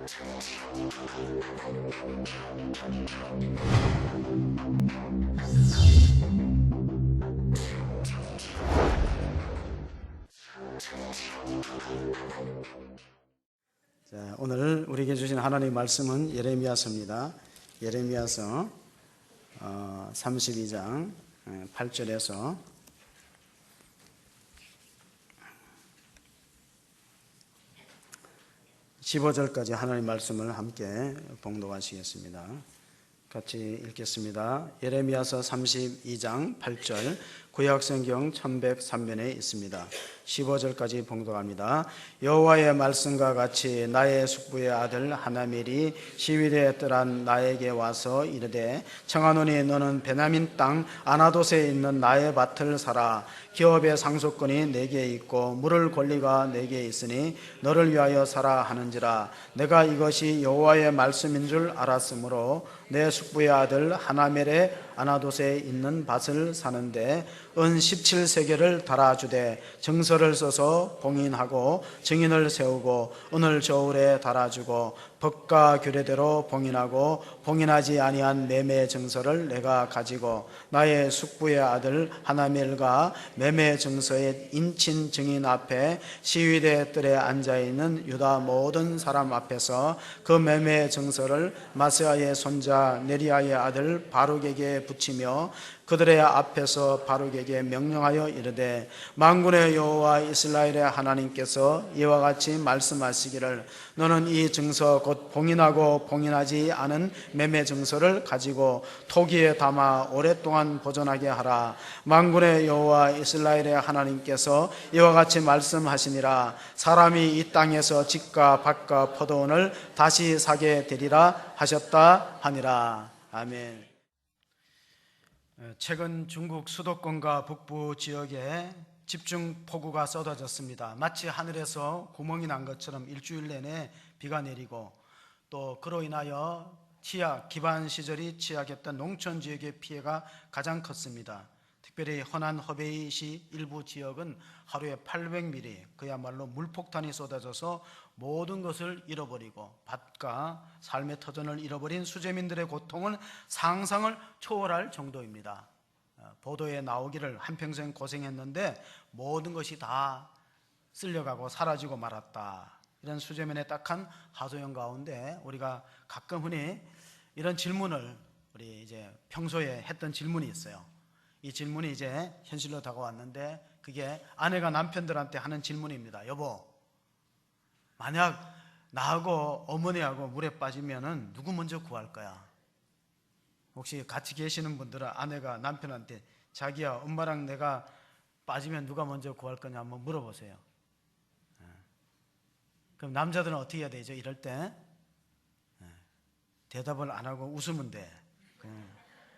자, 오늘 우리에게 주신 하나님의 말씀은 예레미야서입니다. 예레미야서 32장 8절에서 15절까지 하나님의 말씀을 함께 봉독하시겠습니다. 같이 읽겠습니다. 예레미야서 32장 8절, 구약성경 1103면에 있습니다. 15절까지 봉독합니다. 여호와의 말씀과 같이 나의 숙부의 아들 하나멜이 시위대에 떠난 나에게 와서 이르되, 청하노니 너는 베냐민 땅 아나돗에 있는 나의 밭을 사라. 기업의 상속권이 내게 있고 물을 권리가 내게 있으니 너를 위하여 사라 하는지라. 내가 이것이 여호와의 말씀인 줄 알았으므로 내 숙부의 아들 하나멜의 아나돗에 있는 밭을 사는데 은 17세겔을 달아주되 정서를 써서 봉인하고 증인을 세우고 오늘 저울에 달아주고 법과 규례대로 봉인하고 봉인하지 아니한 매매 증서를 내가 가지고 나의 숙부의 아들 하나멜과 매매 증서의 인친 증인 앞에 시위대 뜰에 앉아있는 유다 모든 사람 앞에서 그 매매 증서를 마세아의 손자 네리야의 아들 바룩에게 붙이며 그들의 앞에서 바룩에게 명령하여 이르되, 만군의 여호와 이스라엘의 하나님께서 이와 같이 말씀하시기를, 너는 이 증서 곧 봉인하고 봉인하지 않은 매매 증서를 가지고 토기에 담아 오랫동안 보존하게 하라. 만군의 여호와 이스라엘의 하나님께서 이와 같이 말씀하시니라. 사람이 이 땅에서 집과 밭과 포도원을 다시 사게 되리라 하셨다 하니라. 아멘. 최근 중국 수도권과 북부 지역에 집중 폭우가 쏟아졌습니다. 마치 하늘에서 구멍이 난 것처럼 일주일 내내 비가 내리고, 또 그로 인하여 기반 시설이 취약했던 농촌 지역의 피해가 가장 컸습니다. 특별히 허난 허베이시 일부 지역은 하루에 800mm, 그야말로 물폭탄이 쏟아져서 모든 것을 잃어버리고 밭과 삶의 터전을 잃어버린 수재민들의 고통은 상상을 초월할 정도입니다. 보도에 나오기를 한평생 고생했는데 모든 것이 다 쓸려가고 사라지고 말았다, 이런 수재민의 딱한 하소연 가운데 우리가 가끔 흔히 이런 질문을, 우리 이제 평소에 했던 질문이 있어요. 이 질문이 이제 현실로 다가왔는데, 그게 아내가 남편들한테 하는 질문입니다. 여보, 만약 나하고 어머니하고 물에 빠지면은 누구 먼저 구할 거야? 혹시 같이 계시는 분들은 아내가 남편한테, 자기야, 엄마랑 내가 빠지면 누가 먼저 구할 거냐 한번 물어보세요. 그럼 남자들은 어떻게 해야 되죠? 이럴 때 대답을 안 하고 웃으면 돼.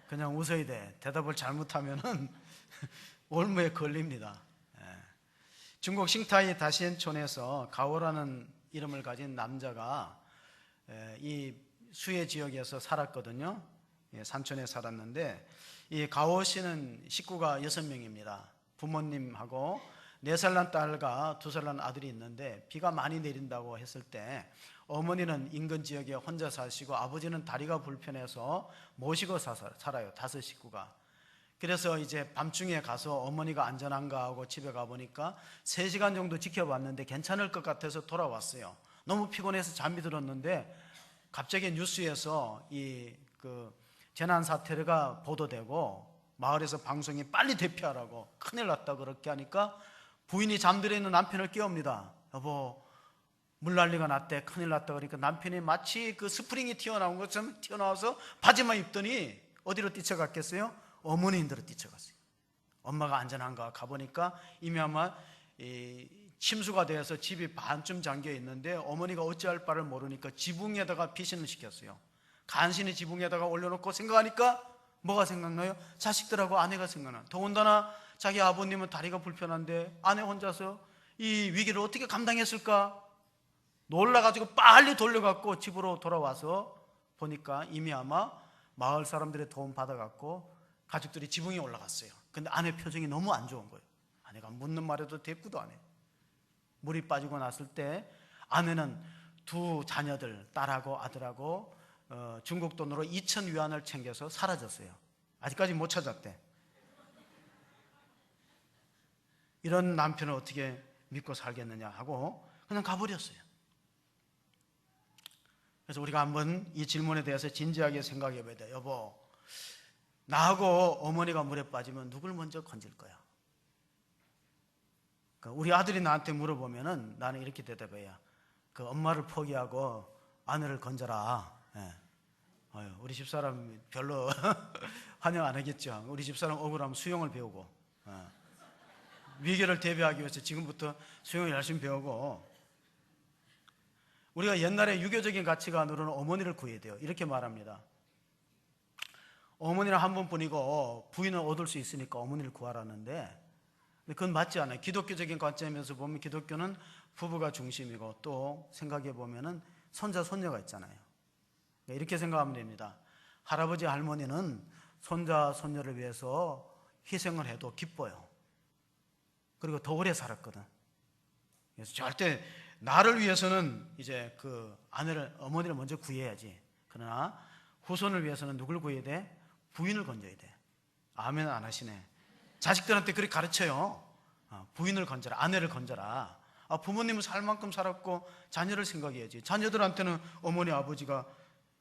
그냥 웃어야 돼. 대답을 잘못하면은 올무에 걸립니다. 중국 싱타이 다시엔촌에서 가오라는 이름을 가진 남자가 이 수해 지역에서 살았거든요. 산촌에 살았는데, 이 가오 씨는 식구가 6명입니다. 부모님하고 4살 난 딸과 2살 난 아들이 있는데, 비가 많이 내린다고 했을 때 어머니는 인근 지역에 혼자 사시고 아버지는 다리가 불편해서 모시고 살아요. 5 식구가. 그래서 이제 밤중에 가서 어머니가 안전한가 하고 집에 가보니까 3시간 정도 지켜봤는데 괜찮을 것 같아서 돌아왔어요. 너무 피곤해서 잠이 들었는데 갑자기 뉴스에서 그 재난 사태가 보도되고 마을에서 방송이 빨리 대피하라고, 큰일 났다 그렇게 하니까 부인이 잠들어 있는 남편을 깨웁니다. 여보, 물난리가 났대, 큰일 났다. 그러니까 남편이 마치 그 스프링이 튀어나온 것처럼 튀어나와서 바지만 입더니 어디로 뛰쳐갔겠어요? 어머니인들로 뛰쳐갔어요. 엄마가 안전한가 가보니까 이미 아마 침수가 되어서 집이 반쯤 잠겨 있는데, 어머니가 어찌할 바를 모르니까 지붕에다가 피신을 시켰어요. 간신히 지붕에다가 올려놓고 생각하니까 뭐가 생각나요? 자식들하고 아내가 생각나. 더군다나 자기 아버님은 다리가 불편한데 아내 혼자서 이 위기를 어떻게 감당했을까? 놀라가지고 빨리 돌려갖고 집으로 돌아와서 보니까 이미 아마 마을 사람들의 도움 받아갖고 가족들이 지붕에 올라갔어요. 근데 아내 표정이 너무 안 좋은 거예요. 아내가 묻는 말에도 대꾸도 안 해요. 물이 빠지고 났을 때 아내는 두 자녀들, 딸하고 아들하고 중국 돈으로 2,000위안을 챙겨서 사라졌어요. 아직까지 못 찾았대. 이런 남편을 어떻게 믿고 살겠느냐 하고 그냥 가버렸어요. 그래서 우리가 한번 이 질문에 대해서 진지하게 생각해 봐야 돼요. 여보, 나하고 어머니가 물에 빠지면 누굴 먼저 건질 거야? 우리 아들이 나한테 물어보면은 나는 이렇게 대답해요. 그 엄마를 포기하고 아내를 건져라. 예. 우리 집사람 별로 환영 안 하겠죠. 우리 집사람 억울하면 수영을 배우고, 위기를 대비하기 위해서 지금부터 수영을 열심히 배우고, 우리가 옛날에 유교적인 가치관으로는 어머니를 구해야 돼요. 이렇게 말합니다. 어머니는 한 번뿐이고 부인을 얻을 수 있으니까 어머니를 구하라는데, 그건 맞지 않아요. 기독교적인 관점에서 보면 기독교는 부부가 중심이고 또 생각해 보면은 손자 손녀가 있잖아요. 이렇게 생각하면 됩니다. 할아버지 할머니는 손자 손녀를 위해서 희생을 해도 기뻐요. 그리고 더 오래 살았거든. 그래서 절대 나를 위해서는 이제 그 아내를, 어머니를 먼저 구해야지. 그러나 후손을 위해서는 누굴 구해야 돼? 부인을 건져야 돼. 아멘 안 하시네. 자식들한테 그렇게 가르쳐요. 부인을 건져라, 아내를 건져라. 부모님은 살 만큼 살았고 자녀를 생각해야지. 자녀들한테는 어머니 아버지가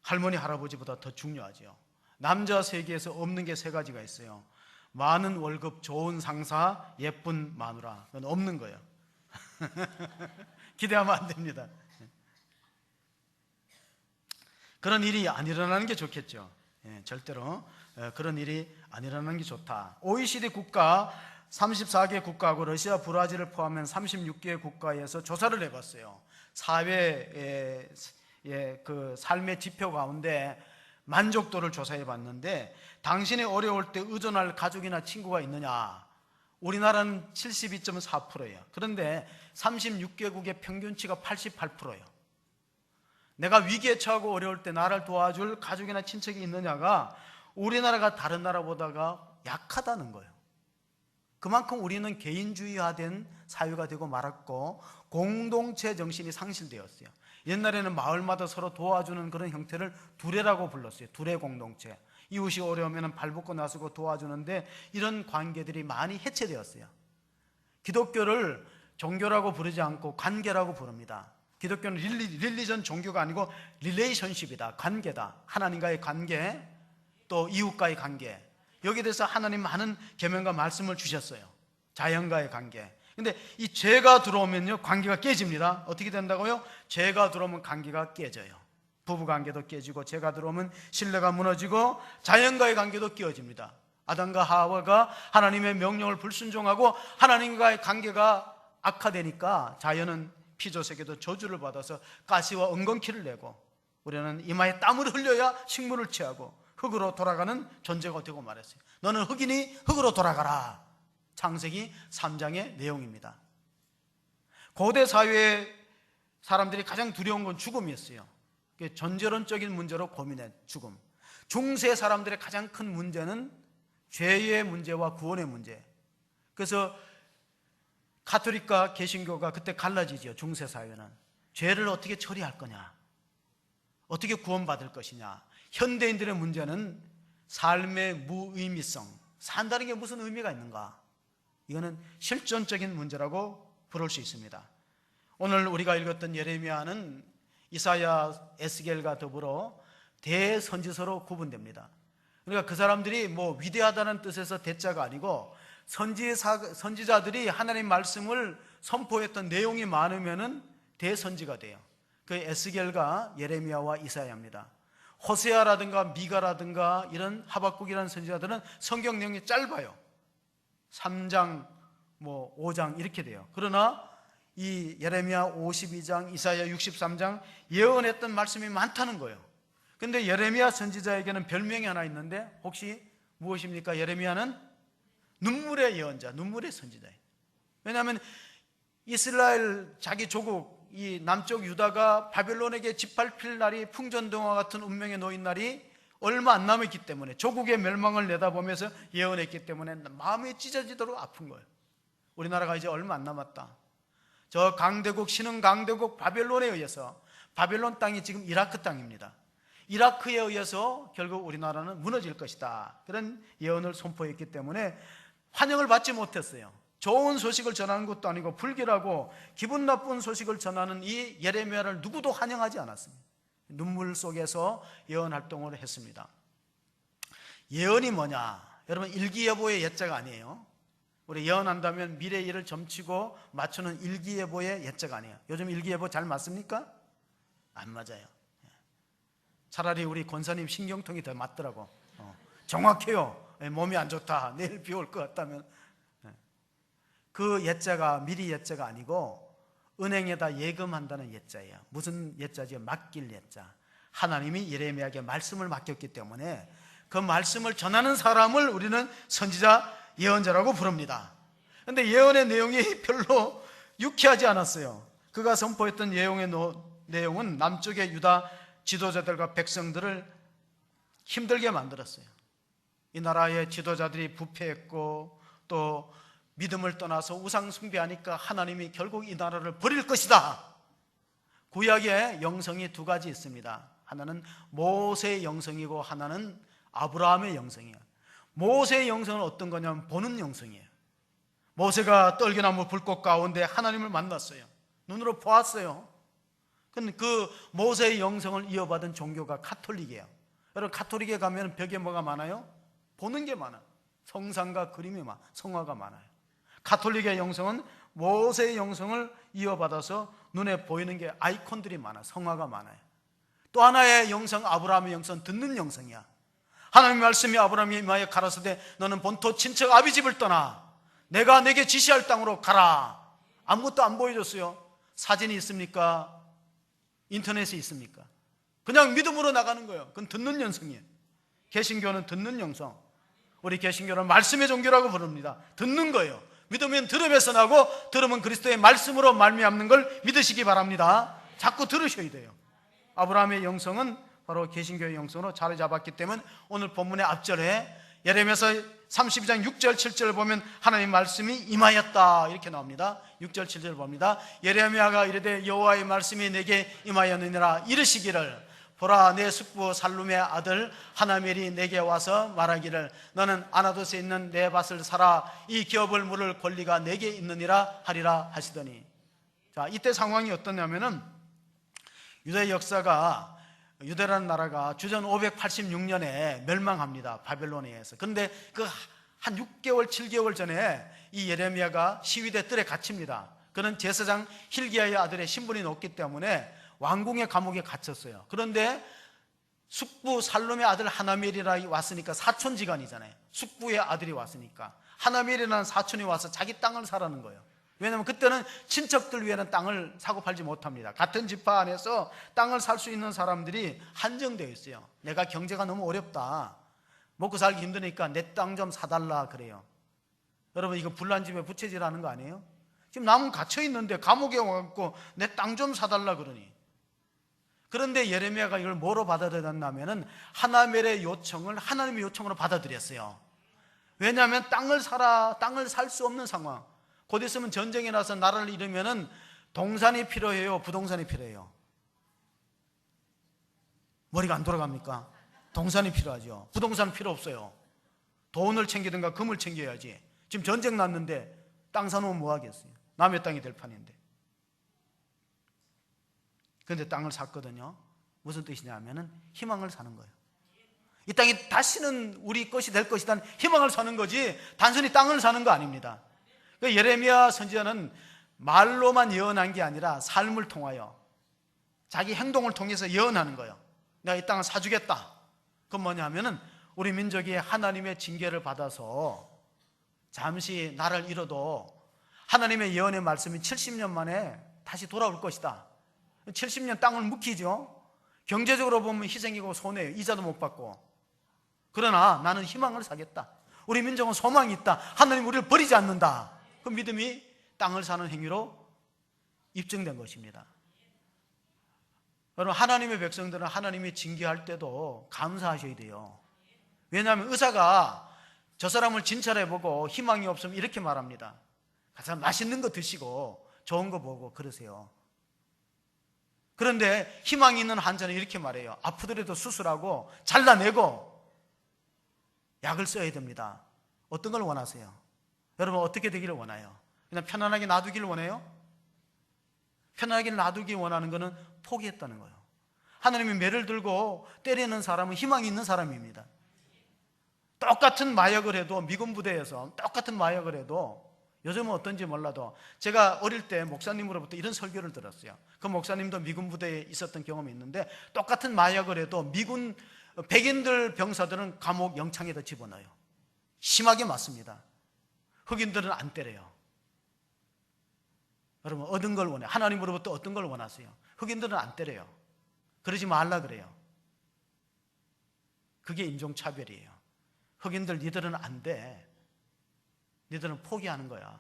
할머니 할아버지보다 더 중요하죠. 남자 세계에서 없는 게 세 가지가 있어요. 많은 월급, 좋은 상사, 예쁜 마누라. 그건 없는 거예요. 기대하면 안 됩니다. 그런 일이 안 일어나는 게 좋겠죠. 절대로 그런 일이 안 일어나는 게 좋다. OECD 국가 34개 국가하고 러시아, 브라질을 포함한 36개 국가에서 조사를 해봤어요. 사회의 그 삶의 지표 가운데 만족도를 조사해 봤는데, 당신이 어려울 때 의존할 가족이나 친구가 있느냐? 우리나라는 72.4%예요. 그런데 36개국의 평균치가 88%예요. 내가 위기에 처하고 어려울 때 나를 도와줄 가족이나 친척이 있느냐가 우리나라가 다른 나라보다가 약하다는 거예요. 그만큼 우리는 개인주의화된 사회가 되고 말았고 공동체 정신이 상실되었어요. 옛날에는 마을마다 서로 도와주는 그런 형태를 두레라고 불렀어요. 두레 공동체. 이웃이 어려우면 발벗고 나서고 도와주는데 이런 관계들이 많이 해체되었어요. 기독교를 종교라고 부르지 않고 관계라고 부릅니다. 기독교는 릴리전 종교가 아니고 릴레이션십이다. 관계다. 하나님과의 관계, 또 이웃과의 관계. 여기에 대해서 하나님 많은 계명과 말씀을 주셨어요. 자연과의 관계. 근데 이 죄가 들어오면요, 관계가 깨집니다. 어떻게 된다고요? 죄가 들어오면 관계가 깨져요. 부부관계도 깨지고, 죄가 들어오면 신뢰가 무너지고, 자연과의 관계도 깨어집니다. 아담과 하와가 하나님의 명령을 불순종하고 하나님과의 관계가 악화되니까 자연은 피조세계도 저주를 받아서 가시와 엉겅퀴를 내고, 우리는 이마에 땀을 흘려야 식물을 취하고 흙으로 돌아가는 존재가 되고 말했어요. 너는 흙이니 흙으로 돌아가라. 창세기 3장의 내용입니다. 고대 사회의 사람들이 가장 두려운 건 죽음이었어요. 전제론적인 문제로 고민해. 죽음. 중세 사람들의 가장 큰 문제는 죄의 문제와 구원의 문제. 그래서 가톨릭과 개신교가 그때 갈라지죠. 중세 사회는 죄를 어떻게 처리할 거냐, 어떻게 구원받을 것이냐. 현대인들의 문제는 삶의 무의미성, 산다는 게 무슨 의미가 있는가. 이거는 실존적인 문제라고 부를 수 있습니다. 오늘 우리가 읽었던 예레미야는 이사야, 에스겔과 더불어 대선지서로 구분됩니다. 그러니까 그 사람들이 뭐 위대하다는 뜻에서 대자가 아니고 선지자들이 하나님 말씀을 선포했던 내용이 많으면은 대선지가 돼요. 그 에스겔과 예레미야와 이사야입니다. 호세아라든가 미가라든가 이런 하박국이라는 선지자들은 성경 내용이 짧아요. 3장, 5장 이렇게 돼요. 그러나 이 예레미야 52장, 이사야 63장 예언했던 말씀이 많다는 거예요. 근데 예레미야 선지자에게는 별명이 하나 있는데 혹시 무엇입니까? 예레미야는 눈물의 예언자, 눈물의 선지자예요. 왜냐하면 이스라엘 자기 조국, 이 남쪽 유다가 바벨론에게 짓밟힐 날이 풍전등화 같은 운명에 놓인 날이 얼마 안 남았기 때문에, 조국의 멸망을 내다보면서 예언했기 때문에 마음이 찢어지도록 아픈 거예요. 우리나라가 이제 얼마 안 남았다. 저 강대국, 신흥 강대국 바벨론에 의해서 바벨론 땅이 지금 이라크 땅입니다. 이라크에 의해서 결국 우리나라는 무너질 것이다, 그런 예언을 선포했기 때문에 환영을 받지 못했어요. 좋은 소식을 전하는 것도 아니고 불길하고 기분 나쁜 소식을 전하는 이 예레미야를 누구도 환영하지 않았습니다. 눈물 속에서 예언 활동을 했습니다. 예언이 뭐냐? 여러분, 일기예보의 예자가 아니에요. 우리 예언한다면 미래의 일을 점치고 맞추는 일기예보의 예자가 아니에요. 요즘 일기예보 잘 맞습니까? 안 맞아요. 차라리 우리 권사님 신경통이 더 맞더라고. 정확해요. 몸이 안 좋다, 내일 비 올 것 같다면. 그 예자가 미리 예자가 아니고 은행에다 예금한다는 예자예요. 무슨 예자죠? 맡길 예자. 하나님이 예레미야에게 말씀을 맡겼기 때문에 그 말씀을 전하는 사람을 우리는 선지자, 예언자라고 부릅니다. 그런데 예언의 내용이 별로 유쾌하지 않았어요. 그가 선포했던 내용은 남쪽의 유다 지도자들과 백성들을 힘들게 만들었어요. 이 나라의 지도자들이 부패했고 또 믿음을 떠나서 우상 숭배하니까 하나님이 결국 이 나라를 버릴 것이다. 구약의 영성이 두 가지 있습니다. 하나는 모세의 영성이고 하나는 아브라함의 영성이에요. 모세의 영성은 어떤 거냐면 보는 영성이에요. 모세가 떨기나무 불꽃 가운데 하나님을 만났어요. 눈으로 보았어요. 근데 그 모세의 영성을 이어받은 종교가 카톨릭이에요. 여러분, 카톨릭에 가면 벽에 뭐가 많아요? 보는 게 많아요. 성상과 그림이 많아요. 성화가 많아요. 카톨릭의 영성은 모세의 영성을 이어받아서 눈에 보이는 게 아이콘들이 많아요. 성화가 많아요. 또 하나의 영성, 아브라함의 영성, 듣는 영성이야. 하나님의 말씀이 아브라함이 이마에 가라사대 너는 본토 친척 아비 집을 떠나 내가 내게 지시할 땅으로 가라. 아무것도 안 보여줬어요. 사진이 있습니까? 인터넷에 있습니까? 그냥 믿음으로 나가는 거예요. 그건 듣는 영성이에요. 개신교는 듣는 영성. 우리 개신교는 말씀의 종교라고 부릅니다. 듣는 거예요. 믿으면 들음에서 나고 들음은 그리스도의 말씀으로 말미암는 걸 믿으시기 바랍니다. 자꾸 들으셔야 돼요. 아브라함의 영성은 바로 개신교의 영성으로 자리 잡았기 때문에 오늘 본문의 앞절에 예레미야서 32장 6절 7절을 보면 하나님의 말씀이 임하였다 이렇게 나옵니다. 6절 7절을 봅니다. 예레미야가 이르되 여호와의 말씀이 내게 임하였느니라 이르시기를 보라 내 숙부 살룸의 아들 하나멜이 내게 와서 말하기를 너는 아나돗에 있는 내 밭을 사라 이 기업을 물을 권리가 내게 있느니라 하리라 하시더니. 자, 이때 상황이 어떠냐면은 유대 역사가 유대라는 나라가 주전 586년에 멸망합니다. 바벨론에 의해서. 그런데 그 한 6개월 7개월 전에 이 예레미야가 시위대 뜰에 갇힙니다. 그는 제사장 hil기야의 아들의 신분이 높기 때문에 왕궁의 감옥에 갇혔어요. 그런데 숙부 살룸의 아들 하나멜이라 왔으니까 사촌지간이잖아요. 숙부의 아들이 왔으니까 하나멜이라는 사촌이 와서 자기 땅을 사라는 거예요. 왜냐하면 그때는 친척들 위에는 땅을 사고 팔지 못합니다. 같은 지파 안에서 땅을 살 수 있는 사람들이 한정되어 있어요. 내가 경제가 너무 어렵다, 먹고 살기 힘드니까 내 땅 좀 사달라 그래요. 여러분, 이거 불난집에 부채질하는 거 아니에요? 지금 남은 갇혀있는데 감옥에 와갖고 내 땅 좀 사달라 그러니. 그런데 예레미야가 이걸 뭐로 받아들였냐면은 하나멜의 요청을 하나님의 요청으로 받아들였어요. 왜냐하면 땅을 사라, 땅을 살 수 없는 상황. 곧 있으면 전쟁이 나서 나라를 잃으면은 동산이 필요해요, 부동산이 필요해요? 머리가 안 돌아갑니까? 동산이 필요하죠. 부동산 필요 없어요. 돈을 챙기든가 금을 챙겨야지. 지금 전쟁 났는데 땅 사놓으면 뭐 하겠어요? 남의 땅이 될 판인데. 그런데 땅을 샀거든요. 무슨 뜻이냐 하면은 희망을 사는 거예요. 이 땅이 다시는 우리 것이 될 것이라는 희망을 사는 거지 단순히 땅을 사는 거 아닙니다. 예레미야 선지자는 말로만 예언한 게 아니라 삶을 통하여 자기 행동을 통해서 예언하는 거예요. 내가 이 땅을 사주겠다. 그건 뭐냐 하면은 우리 민족이 하나님의 징계를 받아서 잠시 나를 잃어도 하나님의 예언의 말씀이 70년 만에 다시 돌아올 것이다. 70년 땅을 묵히죠. 경제적으로 보면 희생이고 손해예요. 이자도 못 받고. 그러나 나는 희망을 사겠다. 우리 민족은 소망이 있다. 하나님 우리를 버리지 않는다. 그 믿음이 땅을 사는 행위로 입증된 것입니다. 여러분, 하나님의 백성들은 하나님이 징계할 때도 감사하셔야 돼요. 왜냐하면 의사가 저 사람을 진찰해보고 희망이 없으면 이렇게 말합니다. 가서 맛있는 거 드시고 좋은 거 보고 그러세요. 그런데 희망이 있는 환자는 이렇게 말해요. 아프더라도 수술하고 잘라내고 약을 써야 됩니다. 어떤 걸 원하세요? 여러분 어떻게 되기를 원해요? 그냥 편안하게 놔두기를 원해요? 편안하게 놔두기 원하는 것은 포기했다는 거예요. 하나님이 매를 들고 때리는 사람은 희망이 있는 사람입니다. 똑같은 마약을 해도, 미군 부대에서 똑같은 마약을 해도, 요즘은 어떤지 몰라도 제가 어릴 때 목사님으로부터 이런 설교를 들었어요. 그 목사님도 미군 부대에 있었던 경험이 있는데, 똑같은 마약을 해도 미군 백인들 병사들은 감옥 영창에다 집어넣어요. 심하게 맞습니다. 흑인들은 안 때려요. 여러분 얻은 걸 원해요. 하나님으로부터 어떤 걸 원하세요? 흑인들은 안 때려요. 그러지 말라 그래요. 그게 인종차별이에요. 흑인들 니들은 안 돼. 니들은 포기하는 거야.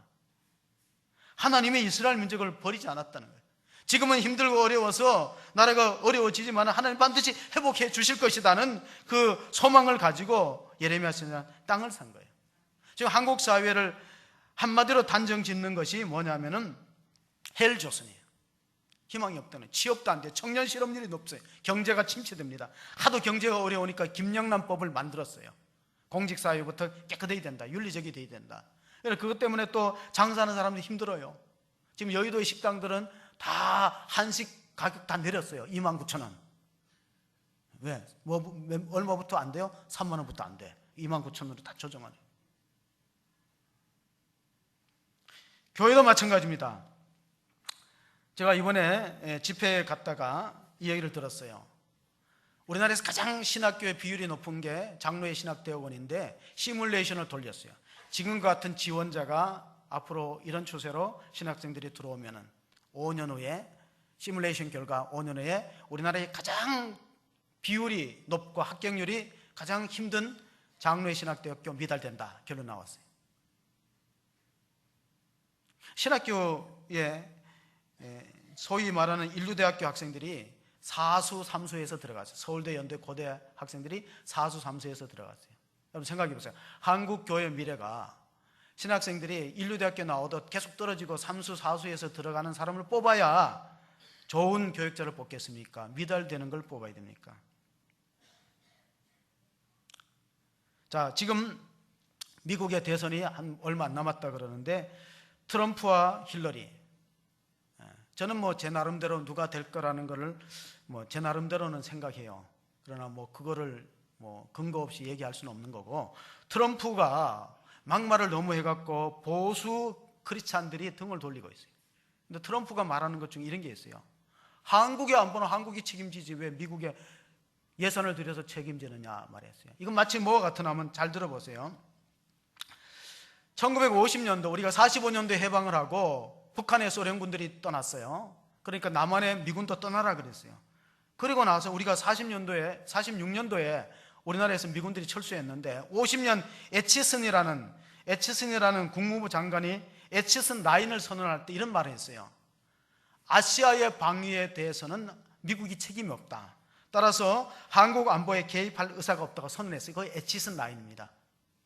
하나님이 이스라엘 민족을 버리지 않았다는 거예요. 지금은 힘들고 어려워서 나라가 어려워지지만 하나님 반드시 회복해 주실 것이라는 그 소망을 가지고 예레미야 선지자는 땅을 산 거예요. 지금 한국 사회를 한마디로 단정 짓는 것이 뭐냐면은 헬조선이에요. 희망이 없다는, 취업도 안 돼요. 청년 실업률이 높아요. 경제가 침체됩니다. 하도 경제가 어려우니까 김영란법을 만들었어요. 공직사회부터 깨끗해야 된다, 윤리적이 돼야 된다. 그것 때문에 또 장사하는 사람들이 힘들어요. 지금 여의도의 식당들은 다 한식 가격 다 내렸어요. 29,000원. 왜? 얼마부터 안 돼요? 3만 원부터 안 돼. 29,000원으로 다 조정하네요. 교회도 마찬가지입니다. 제가 이번에 집회에 갔다가 이 얘기를 들었어요. 우리나라에서 가장 신학교의 비율이 높은 게 장로회 신학대학원인데 시뮬레이션을 돌렸어요. 지금과 같은 지원자가 앞으로 이런 추세로 신학생들이 들어오면은 5년 후에, 시뮬레이션 결과 5년 후에 우리나라의 가장 비율이 높고 합격률이 가장 힘든 장로회 신학대학교 미달된다 결론 나왔어요. 신학교에 소위 말하는 인류대학교 학생들이 4수 3수에서 들어갔어요. 서울대, 연대, 고대 학생들이 4수 3수에서 들어갔어요. 여러분 생각해 보세요. 한국 교회의 미래가 신학생들이 인류대학교 나오도 계속 떨어지고 3수 4수에서 들어가는 사람을 뽑아야 좋은 교육자를 뽑겠습니까? 미달되는 걸 뽑아야 됩니까? 자, 지금 미국의 대선이 한 얼마 안 남았다 그러는데 트럼프와 힐러리, 저는 제 나름대로 누가 될 거라는 거를 제 나름대로는 생각해요. 그러나 그거를 근거 없이 얘기할 수는 없는 거고, 트럼프가 막말을 너무 해갖고 보수 크리스찬들이 등을 돌리고 있어요. 근데 트럼프가 말하는 것 중에 이런 게 있어요. 한국의 안보는 한국이 책임지지 왜 미국에 예산을 들여서 책임지느냐 말했어요. 이건 마치 뭐와 같으냐 하면 잘 들어보세요. 1950년도 우리가 45년도에 해방을 하고 북한의 소련군들이 떠났어요. 그러니까 남한의 미군도 떠나라 그랬어요. 그리고 나서 우리가 46년도에 우리나라에서 미군들이 철수했는데 50년 에치슨이라는 국무부 장관이 에치슨 라인을 선언할 때 이런 말을 했어요. 아시아의 방위에 대해서는 미국이 책임이 없다. 따라서 한국 안보에 개입할 의사가 없다고 선언했어요. 그게 에치슨 라인입니다.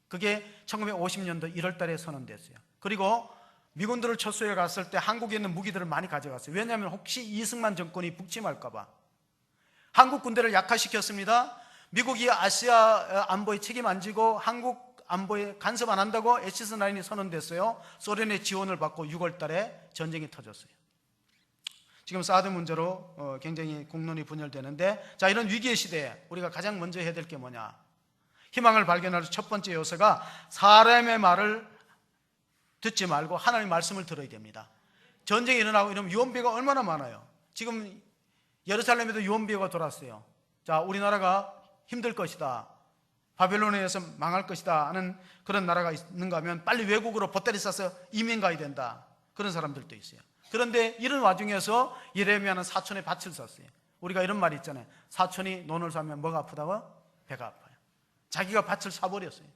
그게 1950년도 1월 달에 선언됐어요. 그리고 미군들을 철수해 갔을 때 한국에 있는 무기들을 많이 가져갔어요. 왜냐하면 혹시 이승만 정권이 북침할까 봐. 한국 군대를 약화시켰습니다. 미국이 아시아 안보에 책임 안 지고 한국 안보에 간섭 안 한다고 에치슨 라인이 선언됐어요. 소련의 지원을 받고 6월 달에 전쟁이 터졌어요. 지금 사드 문제로 굉장히 국론이 분열되는데, 자, 이런 위기의 시대에 우리가 가장 먼저 해야 될 게 뭐냐? 희망을 발견할 첫 번째 요소가 사람의 말을 듣지 말고 하나님의 말씀을 들어야 됩니다. 전쟁이 일어나고 이러면 유언비어가 얼마나 많아요. 지금 예루살렘에도 유언비어가 돌았어요. 자, 우리나라가 힘들 것이다, 바벨론에 의해서 망할 것이다 하는 그런 나라가 있는가 하면 빨리 외국으로 보따리 싸서 이민 가야 된다, 그런 사람들도 있어요. 그런데 이런 와중에서 예레미야는 사촌에 밭을 샀어요. 우리가 이런 말이 있잖아요. 사촌이 논을 사면 뭐가 아프다고? 배가 아파요. 자기가 밭을 사버렸어요.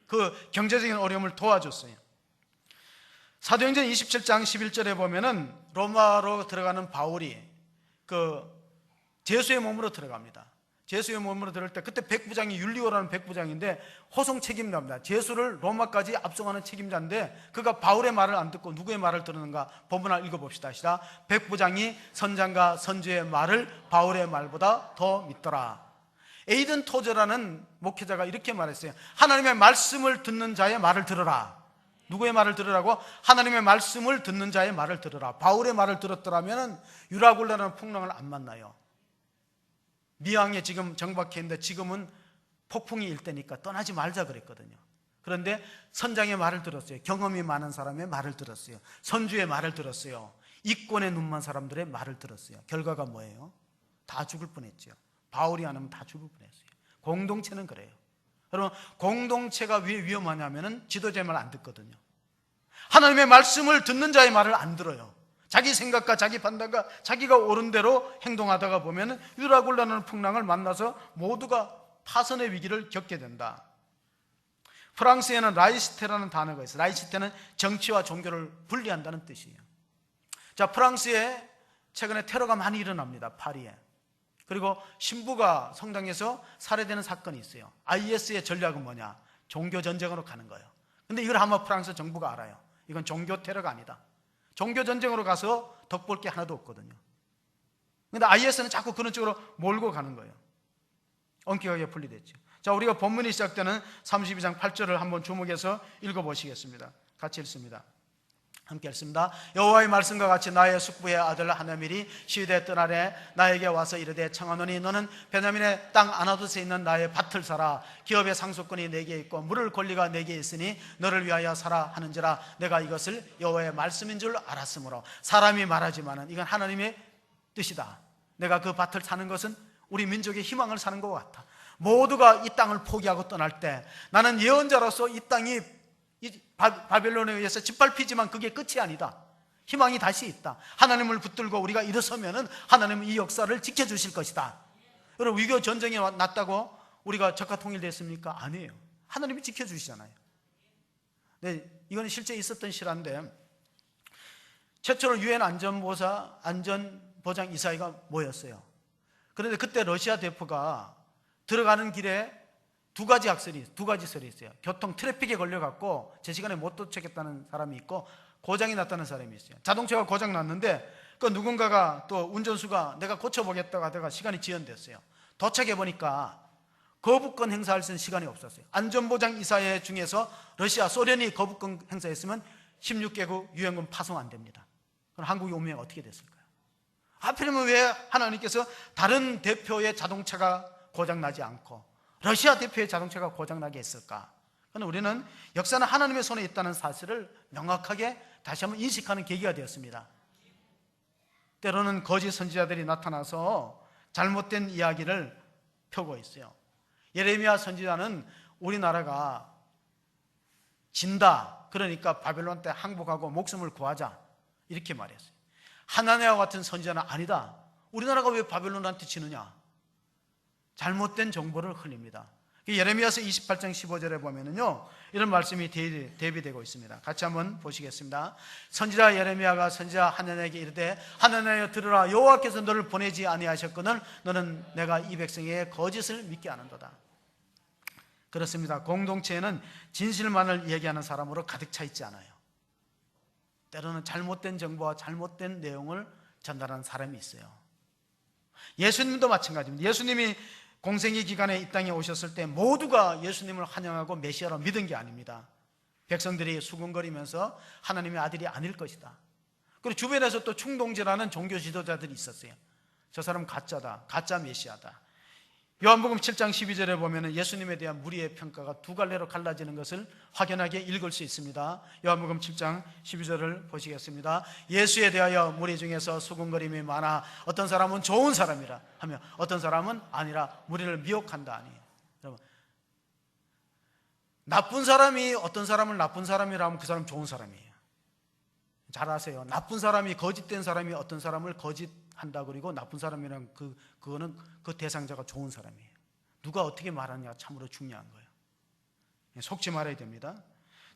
그 경제적인 어려움을 도와줬어요. 사도행전 27장 11절에 보면은 로마로 들어가는 바울이 그 제수의 몸으로 들어갑니다. 제수의 몸으로 들을 때 그때 백부장이 율리오라는 백부장인데 호송 책임자입니다. 제수를 로마까지 압송하는 책임자인데 그가 바울의 말을 안 듣고 누구의 말을 들었는가? 본문을 읽어봅시다. 시작. 백부장이 선장과 선주의 말을 바울의 말보다 더 믿더라. 에이든 토저라는 목회자가 이렇게 말했어요. 하나님의 말씀을 듣는 자의 말을 들으라. 누구의 말을 들으라고? 하나님의 말씀을 듣는 자의 말을 들으라. 바울의 말을 들었더라면 유라굴라라는 풍랑을 안 만나요. 미항에 지금 정박해 있는데 지금은 폭풍이 일 때니까 떠나지 말자 그랬거든요. 그런데 선장의 말을 들었어요. 경험이 많은 사람의 말을 들었어요. 선주의 말을 들었어요. 이권의 눈만 사람들의 말을 들었어요. 결과가 뭐예요? 다 죽을 뻔했죠. 바울이 안 하면 다 죽을 뻔했어요. 공동체는 그래요. 여러분, 공동체가 왜 위험하냐면 지도자의 말 안 듣거든요. 하나님의 말씀을 듣는 자의 말을 안 들어요. 자기 생각과 자기 판단과 자기가 옳은 대로 행동하다가 보면 유라굴라는 풍랑을 만나서 모두가 파선의 위기를 겪게 된다. 프랑스에는 라이시테라는 단어가 있어요. 라이시테는 정치와 종교를 분리한다는 뜻이에요. 자, 프랑스에 최근에 테러가 많이 일어납니다. 파리에. 그리고 신부가 성당에서 살해되는 사건이 있어요. IS의 전략은 뭐냐? 종교 전쟁으로 가는 거예요. 근데 이걸 아마 프랑스 정부가 알아요. 이건 종교 테러가 아니다. 종교 전쟁으로 가서 덕볼 게 하나도 없거든요. 근데 IS는 자꾸 그런 쪽으로 몰고 가는 거예요. 엄격하게 분리됐죠. 자, 우리가 본문이 시작되는 32장 8절을 한번 주목해서 읽어보시겠습니다. 같이 읽습니다. 함께 읽습니다. 여호와의 말씀과 같이 나의 숙부의 아들 하나멜이 시위대 떠나래 나에게 와서 이르되 청하노니 너는 베냐민의 땅 아나돗에 있는 나의 밭을 사라. 기업의 상속권이 내게 있고 물을 권리가 내게 있으니 너를 위하여 사라 하는지라. 내가 이것을 여호와의 말씀인 줄 알았으므로. 사람이 말하지만은 이건 하나님의 뜻이다. 내가 그 밭을 사는 것은 우리 민족의 희망을 사는 것 같아. 모두가 이 땅을 포기하고 떠날 때 나는 예언자로서 이 땅이 바벨론에 의해서 짓밟히지만 그게 끝이 아니다. 희망이 다시 있다. 하나님을 붙들고 우리가 일어서면은 하나님은 이 역사를 지켜주실 것이다. 여러분, 위교 전쟁이 났다고 우리가 적화 통일됐습니까? 아니에요. 하나님이 지켜주시잖아요. 네, 이건 실제 있었던 실화인데 최초로 유엔 안전보장 이사회가 모였어요. 그런데 그때 러시아 대표가 들어가는 길에 두 가지 설이 있어요. 교통 트래픽에 걸려갖고 제 시간에 못 도착했다는 사람이 있고 고장이 났다는 사람이 있어요. 자동차가 고장 났는데 그 누군가가 또 운전수가 내가 고쳐보겠다고 하다가 시간이 지연됐어요. 도착해 보니까 거부권 행사할 수 있는 시간이 없었어요. 안전보장 이사회 중에서 러시아, 소련이 거부권 행사했으면 16개국 유엔군 파송 안 됩니다. 그럼 한국이 오면 어떻게 됐을까요? 하필이면 왜 하나님께서 다른 대표의 자동차가 고장나지 않고 러시아 대표의 자동차가 고장나게 했을까? 그런데 우리는 역사는 하나님의 손에 있다는 사실을 명확하게 다시 한번 인식하는 계기가 되었습니다. 때로는 거짓 선지자들이 나타나서 잘못된 이야기를 펴고 있어요. 예레미야 선지자는 우리나라가 진다, 그러니까 바벨론 때 항복하고 목숨을 구하자, 이렇게 말했어요. 하나님과 같은 선지자는 아니다. 우리나라가 왜 바벨론한테 지느냐? 잘못된 정보를 흘립니다. 예레미야서 28장 15절에 보면은요, 이런 말씀이 대비되고 있습니다. 같이 한번 보시겠습니다. 선지자 예레미야가 선지자 하나님에게 이르되 하나님여 들으라. 여호와께서 너를 보내지 아니하셨거늘 너는 내가 이 백성의 거짓을 믿게 하는도다. 그렇습니다. 공동체에는 진실만을 얘기하는 사람으로 가득 차 있지 않아요. 때로는 잘못된 정보와 잘못된 내용을 전달하는 사람이 있어요. 예수님도 마찬가지입니다. 예수님이 공생의 기간에 이 땅에 오셨을 때 모두가 예수님을 환영하고 메시아로 믿은 게 아닙니다. 백성들이 수군거리면서 하나님의 아들이 아닐 것이다. 그리고 주변에서 또 충동지라는 종교 지도자들이 있었어요. 저 사람 가짜다, 가짜 메시아다. 요한복음 7장 12절에 보면 예수님에 대한 무리의 평가가 두 갈래로 갈라지는 것을 확연하게 읽을 수 있습니다. 요한복음 7장 12절을 보시겠습니다. 예수에 대하여 무리 중에서 수군거림이 많아 어떤 사람은 좋은 사람이라 하며 어떤 사람은 아니라 무리를 미혹한다 하니. 여러분, 나쁜 사람이 어떤 사람을 나쁜 사람이라 하면 그 사람 좋은 사람이에요. 잘 아세요. 나쁜 사람이, 거짓된 사람이 어떤 사람을 거짓한다 그리고 나쁜 사람이란 그거는 그 대상자가 좋은 사람이에요. 누가 어떻게 말하느냐가 참으로 중요한 거예요. 속지 말아야 됩니다.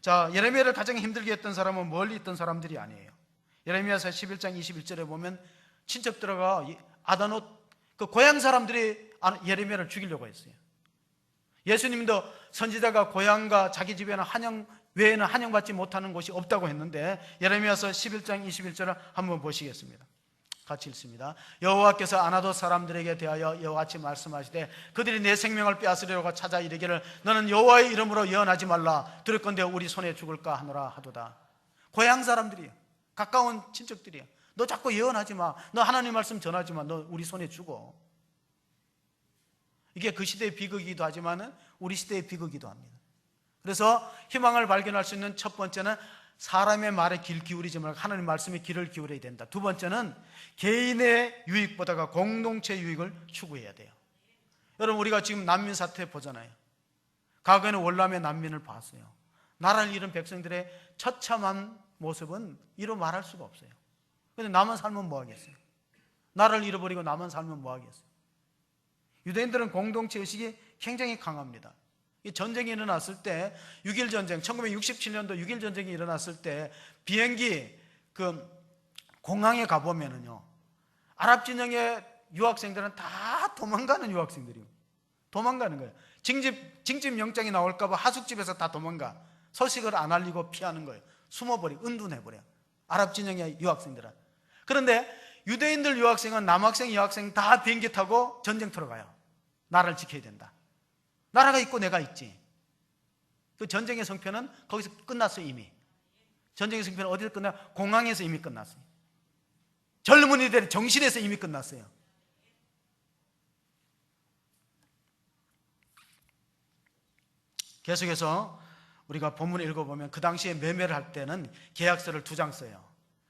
자, 예레미야를 가장 힘들게 했던 사람은 멀리 있던 사람들이 아니에요. 예레미야서 11장 21절에 보면 친척들과 아다노 그 고향 사람들이 예레미야를 죽이려고 했어요. 예수님도 선지자가 고향과 자기 집에는 외에는 환영받지 못하는 곳이 없다고 했는데 예레미야서 11장 21절을 한번 보시겠습니다. 같이 읽습니다. 여호와께서 아나돗 사람들에게 대하여 여호와같이 말씀하시되 그들이 내 생명을 빼앗으려고 찾아 이르기를 너는 여호와의 이름으로 예언하지 말라. 들을건대 우리 손에 죽을까 하노라 하도다. 고향 사람들이에요. 가까운 친척들이에요. 너 자꾸 예언하지 마. 너 하나님 말씀 전하지 마. 너 우리 손에 죽어. 이게 그 시대의 비극이기도 하지만 우리 시대의 비극이기도 합니다. 그래서 희망을 발견할 수 있는 첫 번째는 사람의 말에 귀 기울이지 말고 하나님 말씀에 귀를 기울여야 된다. 두 번째는 개인의 유익보다가 공동체 유익을 추구해야 돼요. 여러분, 우리가 지금 난민 사태 보잖아요. 과거에는 월남의 난민을 봤어요. 나라를 잃은 백성들의 처참한 모습은 이루 말할 수가 없어요. 근데 나만 살면 뭐 하겠어요? 나라를 잃어버리고 나만 살면 뭐 하겠어요? 유대인들은 공동체 의식이 굉장히 강합니다. 이 전쟁이 일어났을 때 6.1 전쟁, 1967년도 6.1 전쟁이 일어났을 때 비행기 공항에 가보면은요, 아랍 진영의 유학생들은 다 도망가는 유학생들이에요. 도망가는 거예요. 징집 영장이 나올까봐 하숙집에서 다 도망가. 소식을 안 알리고 피하는 거예요. 숨어버리고 은둔해버려요. 아랍 진영의 유학생들은. 그런데 유대인들 유학생은 남학생, 여학생 다 비행기 타고 전쟁터로 가요. 나라를 지켜야 된다. 나라가 있고 내가 있지. 그 전쟁의 성패는 거기서 끝났어요. 이미. 전쟁의 성패는 어디서 끝나요? 공항에서 이미 끝났어요. 젊은이들의 정신에서 이미 끝났어요. 계속해서 우리가 본문을 읽어보면 그 당시에 매매를 할 때는 계약서를 2장 써요.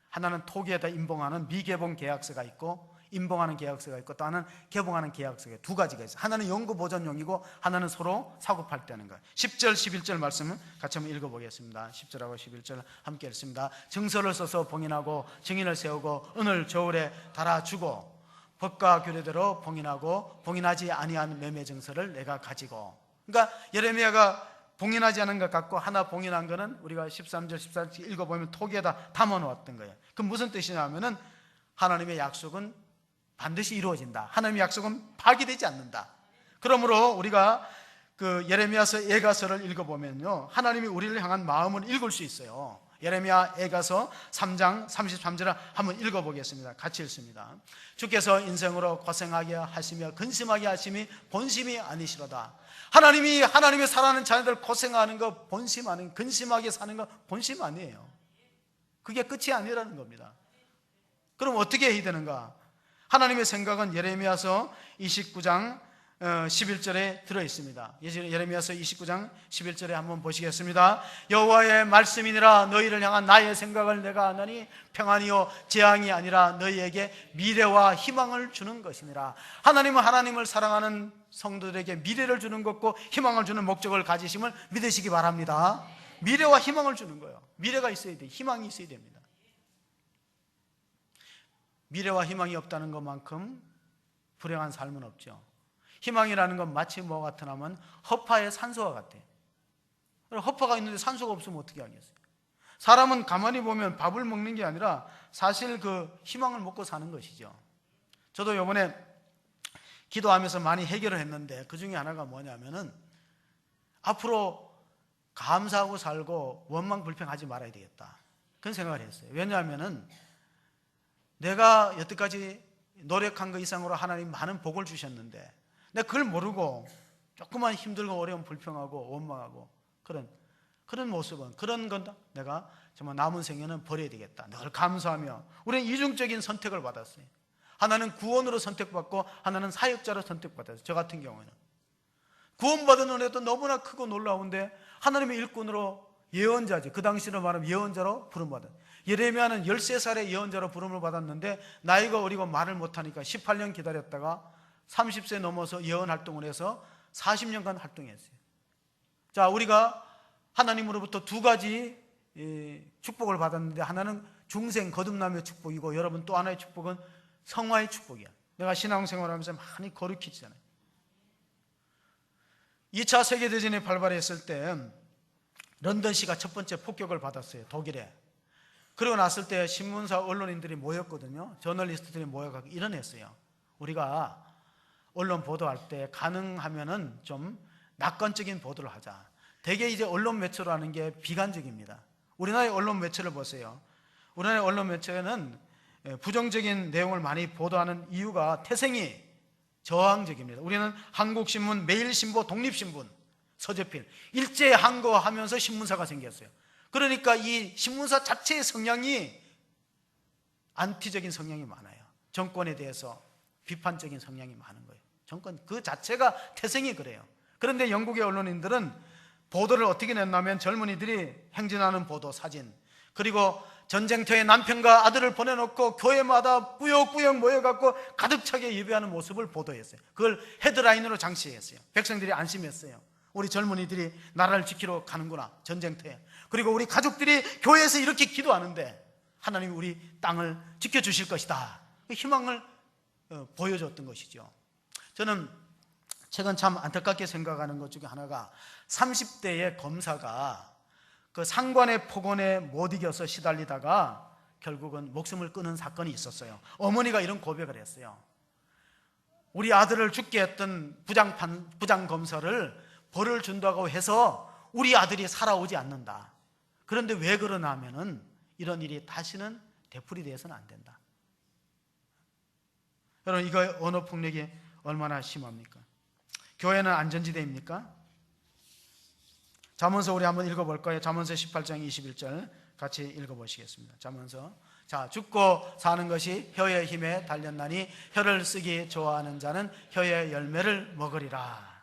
하나는 토기에다 인봉하는 미개봉 계약서가 있고 인봉하는 계약서가 있고 또 하나는 개봉하는 계약서가 2가지가 있어요. 하나는 연구 보존용이고 하나는 서로 사고 팔 때 하는 거예요. 10절 11절 말씀을 같이 한번 읽어보겠습니다. 10절하고 11절 함께 읽습니다. 증서를 써서 봉인하고 증인을 세우고 은을 저울에 달아주고 법과 규례대로 봉인하고 봉인하지 아니한 매매 증서를 내가 가지고. 그러니까 예레미야가 봉인하지 않은 것 같고 하나 봉인한 거는 우리가 13절 14절 읽어보면 토기에다 담아놓았던 거예요. 그럼 무슨 뜻이냐면은 하나님의 약속은 반드시 이루어진다. 하나님의 약속은 파기되지 않는다. 그러므로 우리가 그 예레미야서 예가서를 읽어보면요, 하나님이 우리를 향한 마음을 읽을 수 있어요. 예레미야 예가서 3장 33절을 한번 읽어보겠습니다. 같이 읽습니다. 주께서 인생으로 고생하게 하시며 근심하게 하심이 본심이 아니시로다. 하나님이 하나님의 사랑하는 자녀들 고생하는 거 본심하는, 근심하게 사는 거 본심 아니에요. 그게 끝이 아니라는 겁니다. 그럼 어떻게 해야 되는가? 하나님의 생각은 예레미야서 29장 11절에 들어있습니다. 예레미야서 29장 11절에 한번 보시겠습니다. 여호와의 말씀이니라 너희를 향한 나의 생각을 내가 아나니 평안이요 재앙이 아니라 너희에게 미래와 희망을 주는 것이니라. 하나님은 하나님을 사랑하는 성도들에게 미래를 주는 것과 희망을 주는 목적을 가지심을 믿으시기 바랍니다. 미래와 희망을 주는 거예요. 미래가 있어야 돼요. 희망이 있어야 됩니다. 미래와 희망이 없다는 것만큼 불행한 삶은 없죠. 희망이라는 건 마치 뭐 같으냐면 허파에 산소와 같아요. 허파가 있는데 산소가 없으면 어떻게 하겠어요? 사람은 가만히 보면 밥을 먹는 게 아니라 사실 그 희망을 먹고 사는 것이죠. 저도 이번에 기도하면서 많이 해결을 했는데 그 중에 하나가 뭐냐면은 앞으로 감사하고 살고 원망 불평하지 말아야 되겠다, 그런 생각을 했어요. 왜냐하면은 내가 여태까지 노력한 것 이상으로 하나님 많은 복을 주셨는데 내가 그걸 모르고 조금만 힘들고 어려움 불평하고 원망하고 그런 모습은, 그런 건 내가 정말 남은 생에는 버려야 되겠다, 늘 감사하며. 우리는 이중적인 선택을 받았어요. 하나는 구원으로 선택받고 하나는 사역자로 선택받았어요. 저 같은 경우에는 구원받은 은혜도 너무나 크고 놀라운데 하나님의 일꾼으로 예언자지, 그 당시로 말하면 예언자로 부름받은, 예레미야는 13살의 예언자로 부름을 받았는데 나이가 어리고 말을 못하니까 18년 기다렸다가 30세 넘어서 예언 활동을 해서 40년간 활동했어요. 자, 우리가 하나님으로부터 2가지 축복을 받았는데 하나는 중생 거듭남의 축복이고 여러분 또 하나의 축복은 성화의 축복이야. 내가 신앙생활을 하면서 많이 거룩해지잖아요. 2차 세계대전이 발발했을 때 런던시가 첫 번째 폭격을 받았어요. 독일에. 그러고 났을 때 신문사 언론인들이 모였거든요. 저널리스트들이 모여가지고 이런 했어요. 우리가 언론 보도할 때 가능하면은 좀 낙관적인 보도를 하자. 대개 이제 언론 매체로 하는 게 비관적입니다. 우리나라의 언론 매체를 보세요. 우리나라의 언론 매체는 부정적인 내용을 많이 보도하는 이유가 태생이 저항적입니다. 우리는 한국신문, 매일신보, 독립신문, 서재필 일제히 항거하면서 신문사가 생겼어요. 그러니까 이 신문사 자체의 성향이 안티적인 성향이 많아요. 정권에 대해서 비판적인 성향이 많은 거예요. 정권 그 자체가 태생이 그래요. 그런데 영국의 언론인들은 보도를 어떻게 냈냐면 젊은이들이 행진하는 보도, 사진, 그리고 전쟁터에 남편과 아들을 보내놓고 교회마다 꾸역꾸역 모여갖고 가득 차게 예배하는 모습을 보도했어요. 그걸 헤드라인으로 장식했어요. 백성들이 안심했어요. 우리 젊은이들이 나라를 지키러 가는구나, 전쟁터에. 그리고 우리 가족들이 교회에서 이렇게 기도하는데 하나님이 우리 땅을 지켜주실 것이다, 희망을 보여줬던 것이죠. 저는 최근 참 안타깝게 생각하는 것 중에 하나가 30대의 검사가 그 상관의 폭언에 못 이겨서 시달리다가 결국은 목숨을 끊은 사건이 있었어요. 어머니가 이런 고백을 했어요. 우리 아들을 죽게 했던 부장 검사를 벌을 준다고 해서 우리 아들이 살아오지 않는다. 그런데 왜 그러나 하면은 이런 일이 다시는 되풀이되어서는 안 된다. 여러분, 이거 언어폭력이 얼마나 심합니까? 교회는 안전지대입니까? 잠언서 우리 한번 읽어볼까요? 잠언서 18장 21절 같이 읽어보시겠습니다. 잠언서. 자, 죽고 사는 것이 혀의 힘에 달렸나니 혀를 쓰기 좋아하는 자는 혀의 열매를 먹으리라.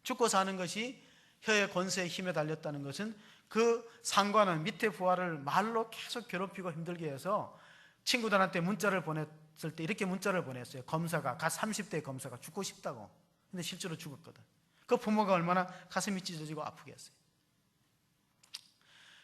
죽고 사는 것이 혀의 권세의 힘에 달렸다는 것은 그 상관은 밑에 부하를 말로 계속 괴롭히고 힘들게 해서 친구들한테 문자를 보냈을 때 이렇게 문자를 보냈어요. 검사가, 갓 30대 검사가 죽고 싶다고. 근데 실제로 죽었거든. 그 부모가 얼마나 가슴이 찢어지고 아프겠어요.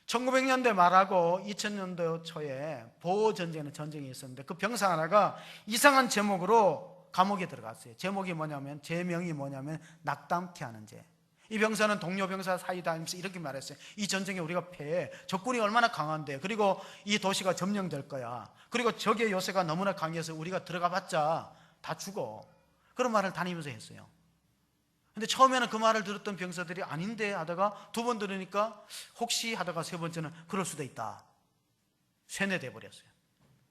1900년대 말하고 2000년도 초에 보호전쟁이라는 전쟁이 있었는데 그 병사 하나가 이상한 제목으로 감옥에 들어갔어요. 제목이 뭐냐면, 제명이 뭐냐면 낙담케 하는 죄. 이 병사는 동료 병사 사이 다니면서 이렇게 말했어요. 이 전쟁에 우리가 패해. 적군이 얼마나 강한데, 그리고 이 도시가 점령될 거야. 그리고 적의 요새가 너무나 강해서 우리가 들어가 봤자 다 죽어. 그런 말을 다니면서 했어요. 근데 처음에는 그 말을 들었던 병사들이 아닌데 하다가 두 번 들으니까 혹시 하다가 세 번째는 그럴 수도 있다. 세뇌돼 버렸어요.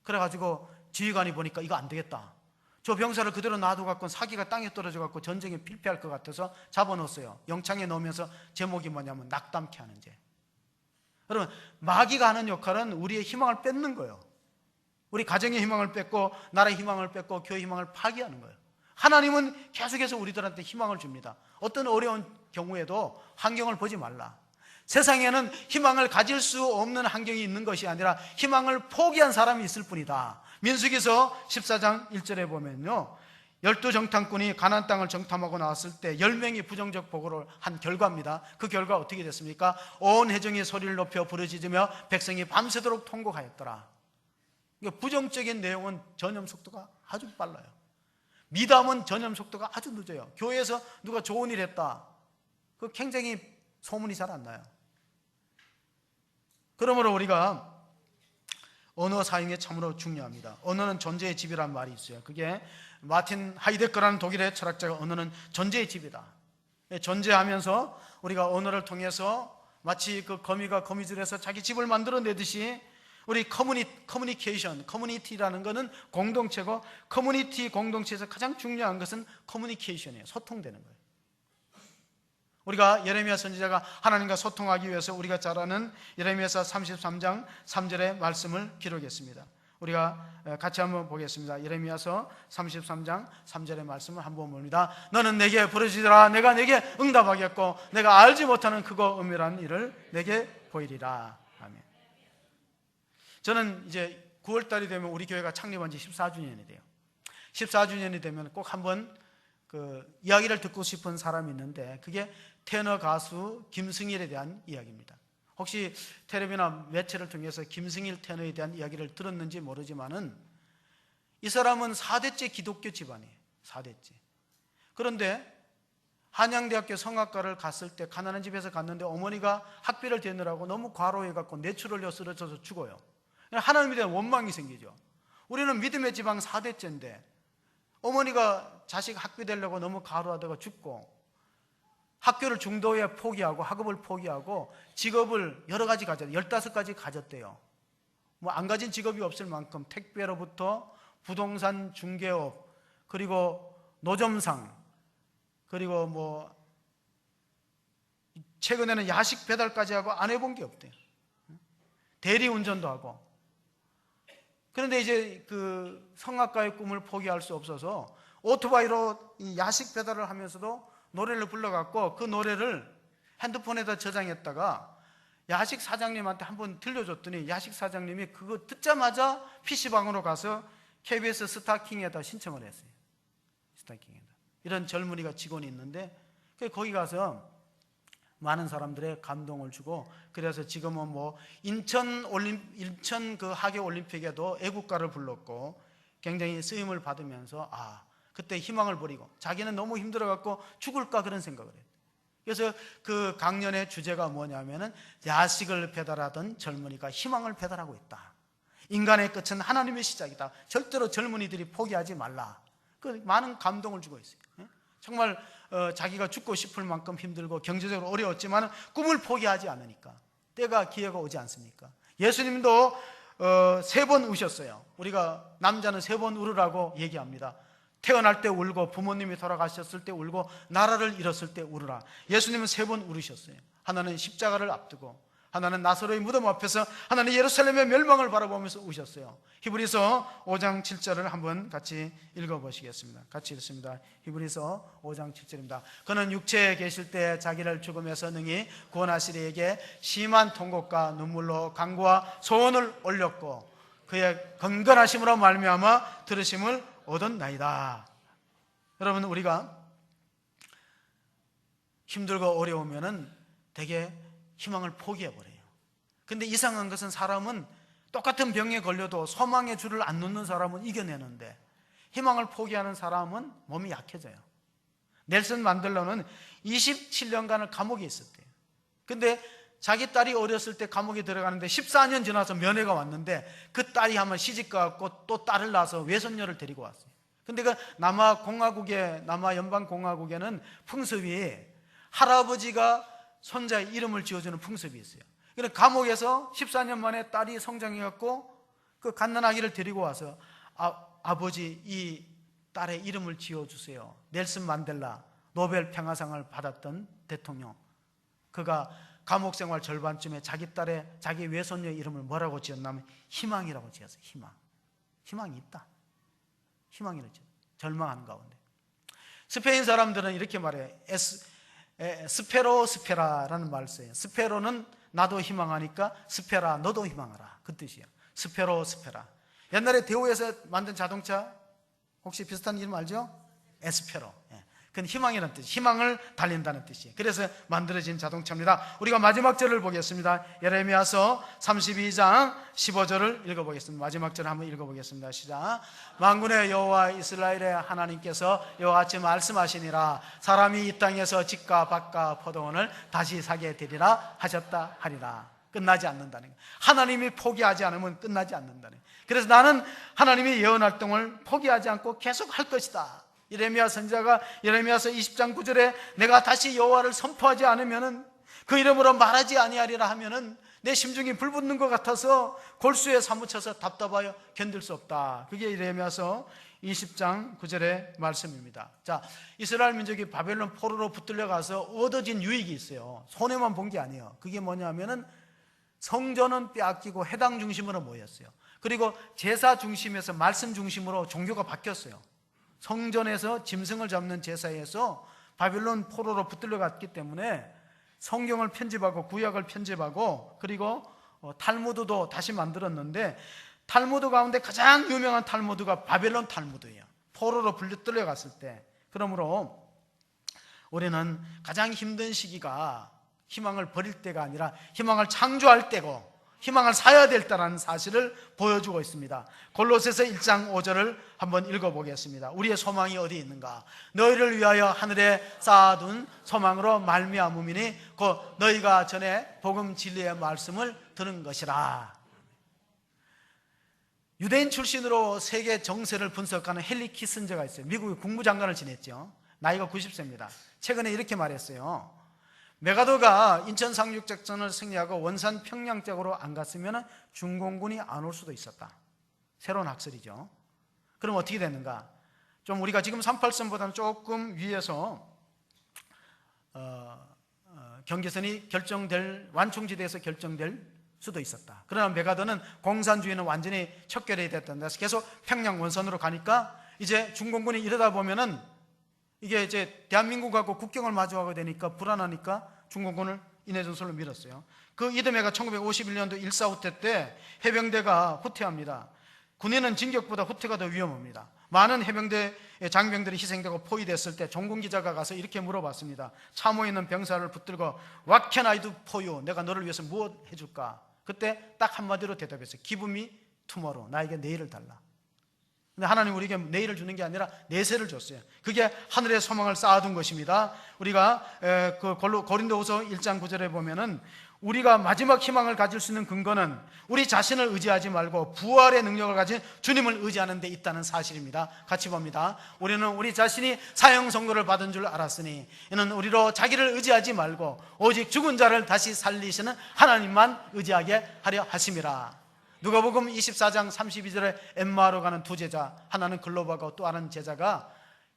그래가지고 지휘관이 보니까 이거 안 되겠다. 저 병사를 그대로 놔둬갖고 사기가 땅에 떨어져갖고 전쟁에 필패할 것 같아서 잡아놓았어요. 영창에 넣으면서 제목이 뭐냐면 낙담케 하는 죄. 여러분, 마귀가 하는 역할은 우리의 희망을 뺏는 거예요. 우리 가정의 희망을 뺏고 나라의 희망을 뺏고 교회 희망을 파괴하는 거예요. 하나님은 계속해서 우리들한테 희망을 줍니다. 어떤 어려운 경우에도 환경을 보지 말라. 세상에는 희망을 가질 수 없는 환경이 있는 것이 아니라 희망을 포기한 사람이 있을 뿐이다. 민수기서 14장 1절에 보면요, 12정탐꾼이 가나안 땅을 정탐하고 나왔을 때 10명이 부정적 보고를 한 결과입니다. 그 결과 어떻게 됐습니까? 온 회중이 소리를 높여 부르짖으며 백성이 밤새도록 통곡하였더라. 그러니까 부정적인 내용은 전염 속도가 아주 빨라요. 미담은 전염 속도가 아주 늦어요. 교회에서 누가 좋은 일 했다, 그 굉장히 소문이 잘 안 나요. 그러므로 우리가 언어 사용이 참으로 중요합니다. 언어는 존재의 집이라는 말이 있어요. 그게 마틴 하이데거라는 독일의 철학자가 언어는 존재의 집이다. 존재하면서 우리가 언어를 통해서 마치 그 거미가 거미줄에서 자기 집을 만들어내듯이 우리 커뮤니케이션, 커뮤니티라는 것은 공동체고, 커뮤니티 공동체에서 가장 중요한 것은 커뮤니케이션이에요. 소통되는 거예요. 우리가 예레미야 선지자가 하나님과 소통하기 위해서 우리가 잘 아는 예레미야서 33장 3절의 말씀을 기록했습니다. 우리가 같이 한번 보겠습니다. 예레미야서 33장 3절의 말씀을 한번 봅니다. 너는 내게 부르짖으라. 내가 내게 응답하겠고 내가 알지 못하는 크고 은밀한 일을 내게 보이리라. 아멘. 저는 이제 9월달이 되면 우리 교회가 창립한 지 14주년이 돼요. 14주년이 되면 꼭 한번 그 이야기를 듣고 싶은 사람이 있는데, 그게 테너 가수 김승일에 대한 이야기입니다. 혹시 텔레비나 매체를 통해서 김승일 테너에 대한 이야기를 들었는지 모르지만은 이 사람은 4대째 기독교 집안이에요. 4대째. 그런데 한양대학교 성악과를 갔을 때 가난한 집에서 갔는데 어머니가 학비를 대느라고 너무 과로해갖고 뇌출 흘려 쓰러져서 죽어요. 하나님에 대한 원망이 생기죠. 우리는 믿음의 지방 4대째인데 어머니가 자식 학비 되려고 너무 가루하다가 죽고, 학교를 중도에 포기하고 학업을 포기하고 직업을 여러 가지 가졌대요. 15가지 가졌대요. 뭐 안 가진 직업이 없을 만큼 택배로부터 부동산 중개업, 그리고 노점상, 그리고 뭐 최근에는 야식 배달까지 하고 안 해본 게 없대요. 대리운전도 하고. 그런데 이제 그 성악가의 꿈을 포기할 수 없어서 오토바이로 이 야식 배달을 하면서도 노래를 불러갖고 그 노래를 핸드폰에다 저장했다가 야식 사장님한테 한번 들려줬더니 야식 사장님이 그거 듣자마자 PC방으로 가서 KBS 스타킹에다 신청을 했어요. 스타킹에다. 이런 젊은이가 직원이 있는데 거기 가서 많은 사람들의 감동을 주고, 그래서 지금은 뭐 인천 그 하계 올림픽에도 애국가를 불렀고 굉장히 쓰임을 받으면서 그때 희망을 버리고 자기는 너무 힘들어갖고 죽을까 그런 생각을 해요. 그래서 그 강연의 주제가 뭐냐면은 야식을 배달하던 젊은이가 희망을 배달하고 있다. 인간의 끝은 하나님의 시작이다. 절대로 젊은이들이 포기하지 말라. 그 많은 감동을 주고 있어요. 정말 자기가 죽고 싶을 만큼 힘들고 경제적으로 어려웠지만 꿈을 포기하지 않으니까 때가 기회가 오지 않습니까? 예수님도 3번 우셨어요. 우리가 남자는 3번 울으라고 얘기합니다. 태어날 때 울고, 부모님이 돌아가셨을 때 울고, 나라를 잃었을 때 울으라. 예수님은 3번 울으셨어요. 하나는 십자가를 앞두고, 하나는 나사로의 무덤 앞에서, 하나는 예루살렘의 멸망을 바라보면서 우셨어요. 히브리서 5장 7절을 한번 같이 읽어보시겠습니다. 같이 읽습니다. 히브리서 5장 7절입니다. 그는 육체에 계실 때 자기를 죽음에서 능히 구원하시리에게 심한 통곡과 눈물로 간구와 소원을 올렸고 그의 건건하심으로 말미암아 들으심을 얻었나이다. 여러분, 우리가 힘들고 어려우면은 되게 희망을 포기해버려요. 근데 이상한 것은 사람은 똑같은 병에 걸려도 소망의 줄을 안 놓는 사람은 이겨내는데 희망을 포기하는 사람은 몸이 약해져요. 넬슨 만델라는 27년간을 감옥에 있었대요. 근데 자기 딸이 어렸을 때 감옥에 들어가는데 14년 지나서 면회가 왔는데 그 딸이 한번 시집가고 또 딸을 낳아서 외손녀를 데리고 왔어요. 근데 그 남아 연방공화국에는 풍습이 할아버지가 손자의 이름을 지어주는 풍습이 있어요. 그래서 감옥에서 14년 만에 딸이 성장해갖고 그 갓난아기를 데리고 와서 아버지 이 딸의 이름을 지어주세요. 넬슨 만델라, 노벨 평화상을 받았던 대통령, 그가 감옥 생활 절반쯤에 자기 외손녀의 이름을 뭐라고 지었냐면 희망이라고 지었어요. 희망이 있다. 희망이라고 지었어요. 절망하는 가운데. 스페인 사람들은 이렇게 말해요. 스페라라는 말을 써요. 스페로는 나도 희망하니까 스페라, 너도 희망하라, 그 뜻이에요. 스페라. 옛날에 대우에서 만든 자동차 혹시 비슷한 이름 알죠? 에스페로. 그건 희망이라는 뜻, 희망을 달린다는 뜻이에요. 그래서 만들어진 자동차입니다. 우리가 마지막 절을 보겠습니다. 예레미야서 32장 15절을 읽어보겠습니다. 마지막 절 한번 읽어보겠습니다. 시작. 만군의 여호와 이스라엘의 하나님께서 이와 같이 말씀하시니라. 사람이 이 땅에서 집과 밭과 포도원을 다시 사게 되리라 하셨다 하리라. 끝나지 않는다는 거예요. 하나님이 포기하지 않으면 끝나지 않는다는 거예요. 그래서 나는 하나님의 예언 활동을 포기하지 않고 계속 할 것이다. 예레미야 선지자가 예레미야서 20장 9절에 내가 다시 여호와를 선포하지 않으면은, 그 이름으로 말하지 아니하리라 하면은 내 심중이 불붙는 것 같아서 골수에 사무쳐서 답답하여 견딜 수 없다. 그게 예레미야서 20장 9절의 말씀입니다. 자, 이스라엘 민족이 바벨론 포로로 붙들려 가서 얻어진 유익이 있어요. 손해만 본 게 아니에요. 그게 뭐냐면은 성전은 빼앗기고 해당 중심으로 모였어요. 그리고 제사 중심에서 말씀 중심으로 종교가 바뀌었어요. 성전에서 짐승을 잡는 제사에서 바빌론 포로로 붙들려 갔기 때문에 성경을 편집하고 구약을 편집하고, 그리고 탈무드도 다시 만들었는데 탈무드 가운데 가장 유명한 탈무드가 바벨론 탈무드예요. 포로로 붙들려 갔을 때. 그러므로 우리는 가장 힘든 시기가 희망을 버릴 때가 아니라 희망을 창조할 때고 희망을 사야 될 때라는 사실을 보여주고 있습니다. 골로새서 1장 5절을 한번 읽어보겠습니다. 우리의 소망이 어디 있는가? 너희를 위하여 하늘에 쌓아둔 소망으로 말미암음이니 곧 너희가 전에 복음 진리의 말씀을 들은 것이라. 유대인 출신으로 세계 정세를 분석하는 헨리 키슨저가 있어요. 미국의 국무장관을 지냈죠. 나이가 90세입니다. 최근에 이렇게 말했어요. 메가더가 인천 상륙작전을 승리하고 원산 평양 쪽으로 안 갔으면 중공군이 안 올 수도 있었다. 새로운 학설이죠. 그럼 어떻게 됐는가? 좀 우리가 지금 38선보다는 조금 위에서 경계선이 결정될, 완충지대에서 결정될 수도 있었다. 그러나 메가더는 공산주의는 완전히 척결이 됐던 데서 계속 평양 원선으로 가니까 이제 중공군이 이러다 보면은 이게 이제 대한민국하고 국경을 마주하게 되니까 불안하니까 중공군을 인해전술로 밀었어요. 그 이듬해가 1951년도 일사후퇴 때 해병대가 후퇴합니다. 군인은 진격보다 후퇴가 더 위험합니다. 많은 해병대 장병들이 희생되고 포위됐을 때 종군 기자가 가서 이렇게 물어봤습니다. 참호에 있는 병사를 붙들고 What can I do for you? 내가 너를 위해서 무엇 해줄까? 그때 딱 한마디로 대답했어요. Give me tomorrow. 나에게 내일을 달라. 근데 하나님 우리에게 내일을 주는 게 아니라 내세를 줬어요. 그게 하늘의 소망을 쌓아둔 것입니다. 우리가 그 고린도후서 1장 9절에 보면은 우리가 마지막 희망을 가질 수 있는 근거는 우리 자신을 의지하지 말고 부활의 능력을 가진 주님을 의지하는 데 있다는 사실입니다. 같이 봅니다. 우리는 우리 자신이 사형 선고를 받은 줄 알았으니 이는 우리로 자기를 의지하지 말고 오직 죽은 자를 다시 살리시는 하나님만 의지하게 하려 하심이라. 누가복음 24장 32절에 엠마오로 가는 두 제자, 하나는 글로바고 또 하나는 제자가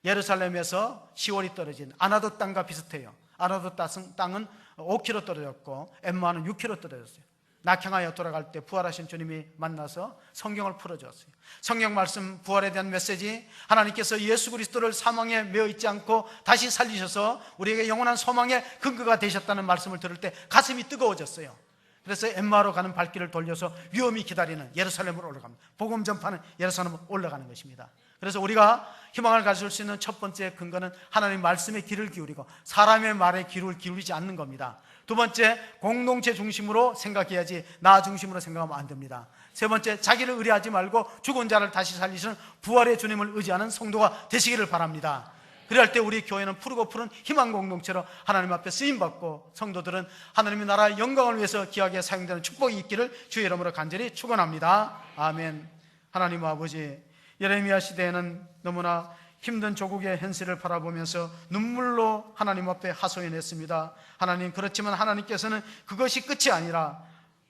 예루살렘에서 시월이 떨어진 아나도 땅과 비슷해요. 아나도 땅은 5km 떨어졌고 엠마오는 6km 떨어졌어요. 낙향하여 돌아갈 때 부활하신 주님이 만나서 성경을 풀어주었어요. 성경 말씀, 부활에 대한 메시지, 하나님께서 예수 그리스도를 사망에 매어 있지 않고 다시 살리셔서 우리에게 영원한 소망의 근거가 되셨다는 말씀을 들을 때 가슴이 뜨거워졌어요. 그래서 엠마오로 가는 발길을 돌려서 위험히 기다리는 예루살렘으로 올라갑니다. 복음 전파는 예루살렘으로 올라가는 것입니다. 그래서 우리가 희망을 가질 수 있는 첫 번째 근거는 하나님 말씀에 귀를 기울이고 사람의 말에 귀를 기울이지 않는 겁니다. 두 번째, 공동체 중심으로 생각해야지 나 중심으로 생각하면 안 됩니다. 세 번째, 자기를 의뢰하지 말고 죽은 자를 다시 살리시는 부활의 주님을 의지하는 성도가 되시기를 바랍니다. 그럴 때 우리 교회는 푸르고 푸른 희망 공동체로 하나님 앞에 쓰임받고 성도들은 하나님의 나라의 영광을 위해서 귀하게 사용되는 축복이 있기를 주의 이름으로 간절히 축원합니다. 아멘. 하나님 아버지, 예레미야 시대에는 너무나 힘든 조국의 현실을 바라보면서 눈물로 하나님 앞에 하소연했습니다. 하나님, 그렇지만 하나님께서는 그것이 끝이 아니라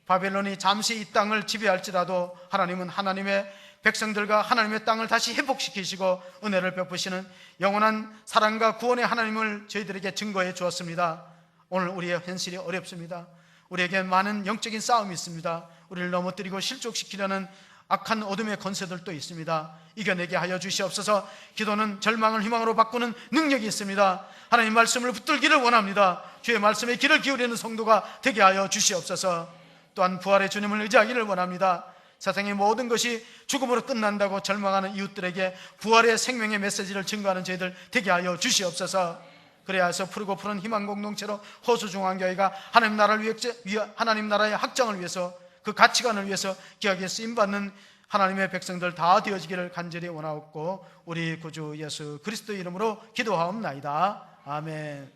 바벨론이 잠시 이 땅을 지배할지라도 하나님은 하나님의 백성들과 하나님의 땅을 다시 회복시키시고 은혜를 베푸시는 영원한 사랑과 구원의 하나님을 저희들에게 증거해 주었습니다. 오늘 우리의 현실이 어렵습니다. 우리에게 많은 영적인 싸움이 있습니다. 우리를 넘어뜨리고 실족시키려는 악한 어둠의 권세들도 있습니다. 이겨내게 하여 주시옵소서. 기도는 절망을 희망으로 바꾸는 능력이 있습니다. 하나님 말씀을 붙들기를 원합니다. 주의 말씀에 귀를 기울이는 성도가 되게 하여 주시옵소서. 또한 부활의 주님을 의지하기를 원합니다. 세상의 모든 것이 죽음으로 끝난다고 절망하는 이웃들에게 부활의 생명의 메시지를 증거하는 저희들 되게 하여 주시옵소서. 그래야 해서 푸르고 푸른 희망 공동체로 호수중앙교회가 하나님 나라의 확장을 위해서, 그 가치관을 위해서 귀하게 쓰임받는 하나님의 백성들 다 되어지기를 간절히 원하옵고 우리 구주 예수 그리스도 이름으로 기도하옵나이다. 아멘.